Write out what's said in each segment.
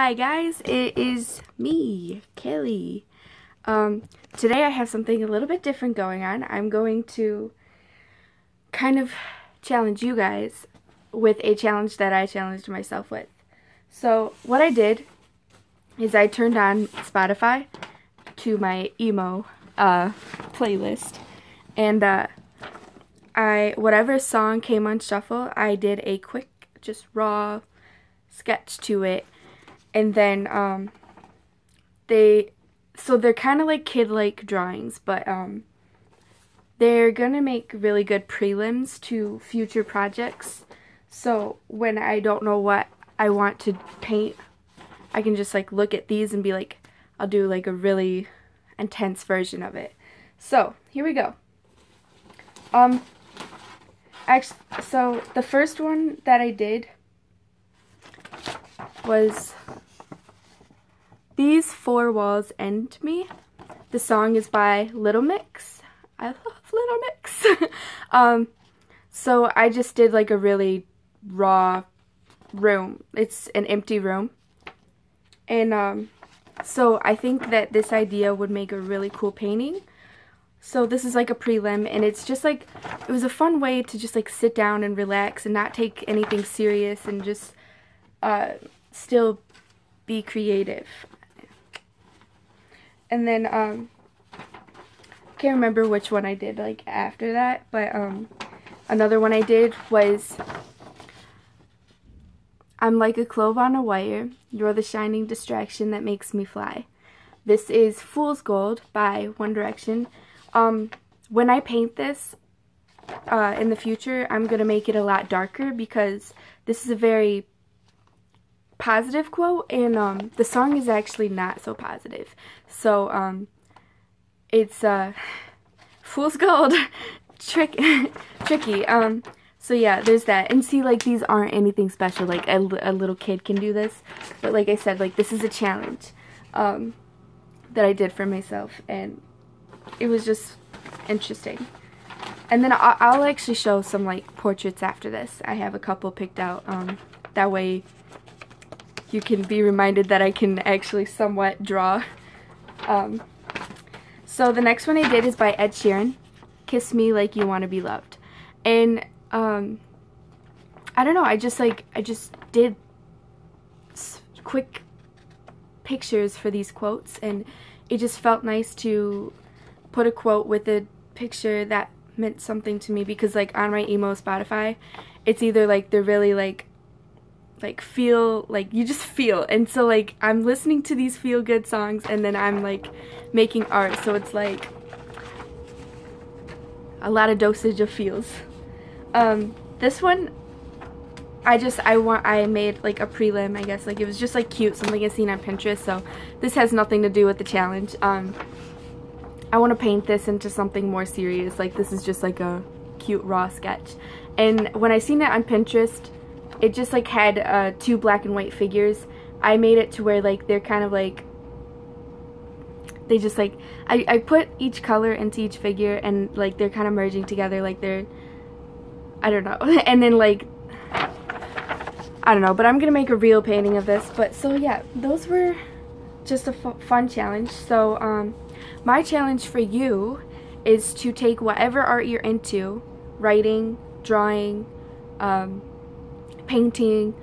Hi guys, it is me, Kelly. Today I have something a little bit different going on. I'm going to kind of challenge you guys with a challenge that I challenged myself with. So what I did is I turned on Spotify to my emo playlist, and whatever song came on shuffle, I did a quick, just raw sketch to it. And then they're kind of like kid-like drawings, but they're gonna make really good prelims to future projects. So when I don't know what I want to paint, I can just like look at these and be like, I'll do like a really intense version of it. So here we go. So the first one that I did was These Four Walls End Me. The song is by Little Mix. I love Little Mix. So I just did like a really raw room. It's an empty room. And so I think that this idea would make a really cool painting. So this is like a prelim, and it's just like, it was a fun way to just like sit down and relax and not take anything serious and just still be creative. And then I can't remember which one I did like after that, but another one I did was I'm like a clove on a wire, you're the shining distraction that makes me fly. This is Fool's Gold by One Direction. When I paint this in the future, I'm gonna make it a lot darker because this is a very positive quote, and the song is actually not so positive. So it's Fool's Gold. Tricky. So yeah, there's that. And see, like, these aren't anything special, like a little kid can do this, but like I said, like, this is a challenge that I did for myself, and it was just interesting. And then I'll actually show some like portraits after this. I have a couple picked out, that way you can be reminded that I can actually somewhat draw. So the next one I did is by Ed Sheeran, Kiss Me Like You Want to Be Loved. And I don't know, I just did quick pictures for these quotes, and it just felt nice to put a quote with a picture that meant something to me, because like on my emo Spotify, it's either like they're really like feel, like you just feel, and so like I'm listening to these feel good songs and then I'm like making art, so it's like a lot of dosage of feels. This one I made like a prelim, I guess, like it was just like cute, something I seen on Pinterest, so this has nothing to do with the challenge. I want to paint this into something more serious, like this is just like a cute raw sketch. And when I seen it on Pinterest, it just like had two black and white figures. I made it to where like they're kind of like, they just like, I put each color into each figure, and like they're kind of merging together, like they're, I don't know. And then like, I don't know, but I'm gonna make a real painting of this. But so yeah, those were just a fun challenge. So my challenge for you is to take whatever art you're into, writing, drawing, painting,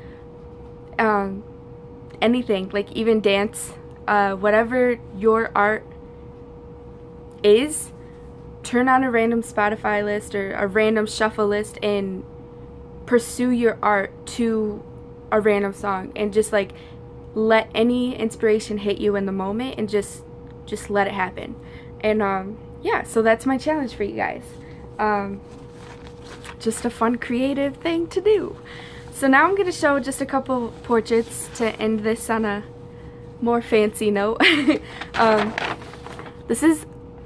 anything, like even dance, whatever your art is, turn on a random Spotify list or a random shuffle list and pursue your art to a random song, and just like let any inspiration hit you in the moment, and just let it happen. And yeah, so that's my challenge for you guys. Just a fun creative thing to do. So now I'm going to show just a couple portraits to end this on a more fancy note. This is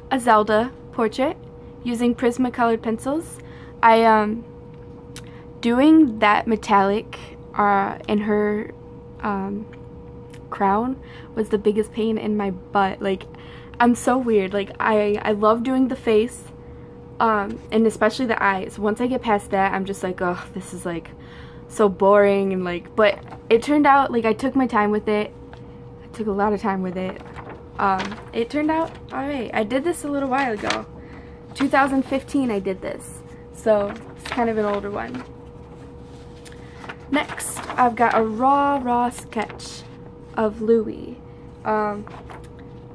a Zelda portrait using Prismacolor pencils. Doing that metallic in her crown was the biggest pain in my butt. Like, I'm so weird. Like, I love doing the face, and especially the eyes. Once I get past that, I'm just like, oh, this is like so boring, and like, but it turned out like I took my time with it, took a lot of time with it. It turned out alright. I did this a little while ago. 2015 I did this, so it's kind of an older one. Next, I've got a raw sketch of Louis. On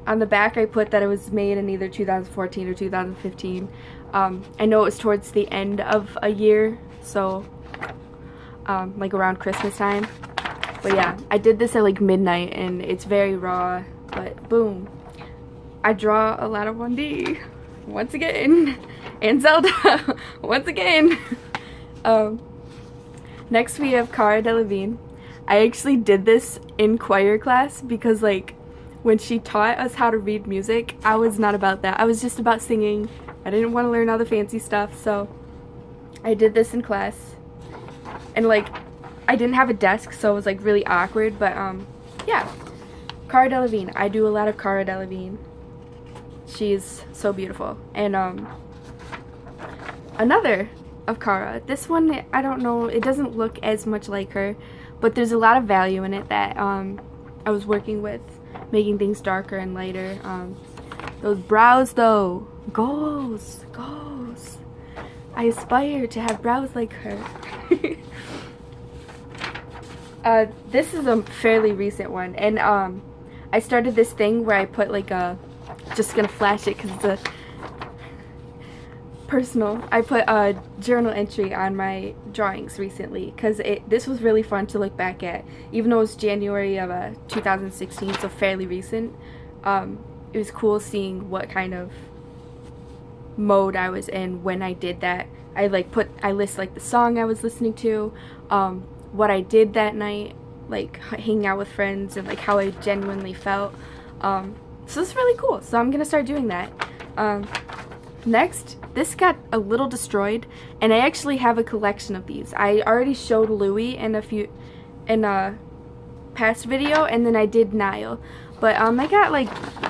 the back I put that it was made in either 2014 or 2015. I know it was towards the end of a year, so like around Christmas time. But yeah, I did this at like midnight and it's very raw, but boom. I draw a lot of 1D. Once again. And Zelda. Once again. Next we have Cara Delevingne. I actually did this in choir class because like when she taught us how to read music, I was not about that. I was just about singing. I didn't want to learn all the fancy stuff, so I did this in class. And like I didn't have a desk, so it was like really awkward, but yeah. Cara Delevingne. I do a lot of Cara Delevingne. She's so beautiful. And another of Cara. This one, I don't know, it doesn't look as much like her, but there's a lot of value in it that I was working with, making things darker and lighter. Those brows though, goals. I aspire to have brows like her. This is a fairly recent one, and I started this thing where I put like a, just gonna flash it because it's a personal. I put a journal entry on my drawings recently because this was really fun to look back at, even though it was January of 2016, so fairly recent. It was cool seeing what kind of mode I was in when I did that. I list like the song I was listening to, what I did that night, like hanging out with friends, and like how I genuinely felt. So it's really cool, so I'm gonna start doing that. Next, this got a little destroyed, and I actually have a collection of these. I already showed Louis in a past video, and then I did Niall, but I got like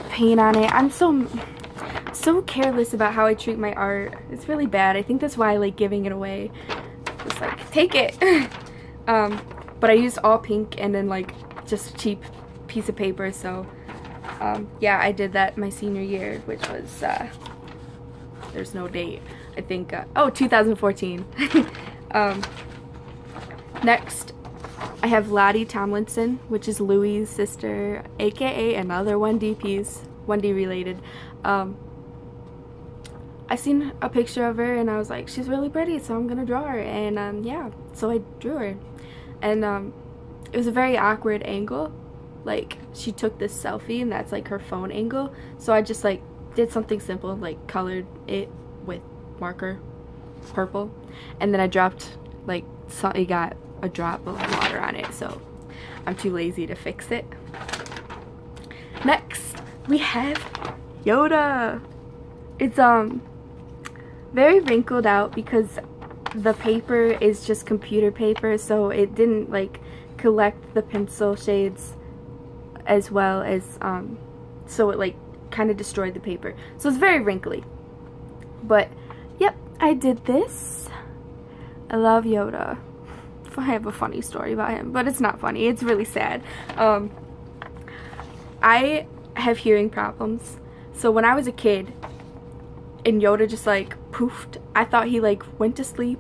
paint on it. I'm so careless about how I treat my art. It's really bad. I think that's why I like giving it away. Just like, take it. But I used all pink and then like just a cheap piece of paper, so yeah, I did that my senior year, which was there's no date, I think, oh, 2014. Next I have Lottie Tomlinson, which is Louis' sister, aka another 1D piece, 1D related. I seen a picture of her and I was like, she's really pretty, so I'm gonna draw her, and yeah, so I drew her. And it was a very awkward angle, like she took this selfie and that's like her phone angle, so I just like did something simple, like colored it with marker purple, and then I dropped like, so it got a drop of water on it, so I'm too lazy to fix it. Next we have Yoda. It's very wrinkled out because the paper is just computer paper, so it didn't like collect the pencil shades as well as so it like kind of destroyed the paper, so it's very wrinkly. But yep, I did this. I love Yoda. I have a funny story about him, but it's not funny, it's really sad. I have hearing problems, so when I was a kid and Yoda just like poofed, I thought he like went to sleep.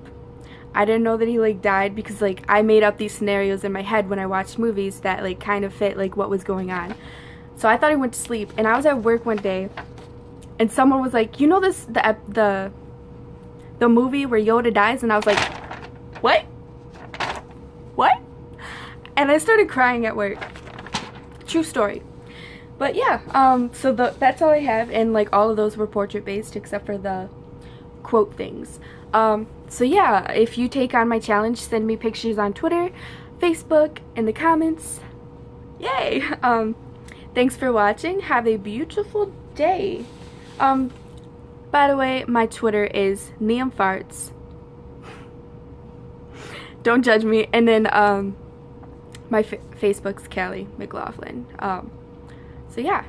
I didn't know that he like died because like I made up these scenarios in my head when I watched movies that like kind of fit like what was going on. So I thought he went to sleep, and I was at work one day and someone was like, you know this, the movie where Yoda dies? And I was like, what? And I started crying at work. True story. But yeah, so that's all I have, and like all of those were portrait based except for the quote things. So yeah, if you take on my challenge, send me pictures on Twitter, Facebook, in the comments. Yay! Thanks for watching. Have a beautiful day. By the way, my Twitter is neumfarts. Don't judge me. And then my Facebook's Callie McLaughlin. So yeah.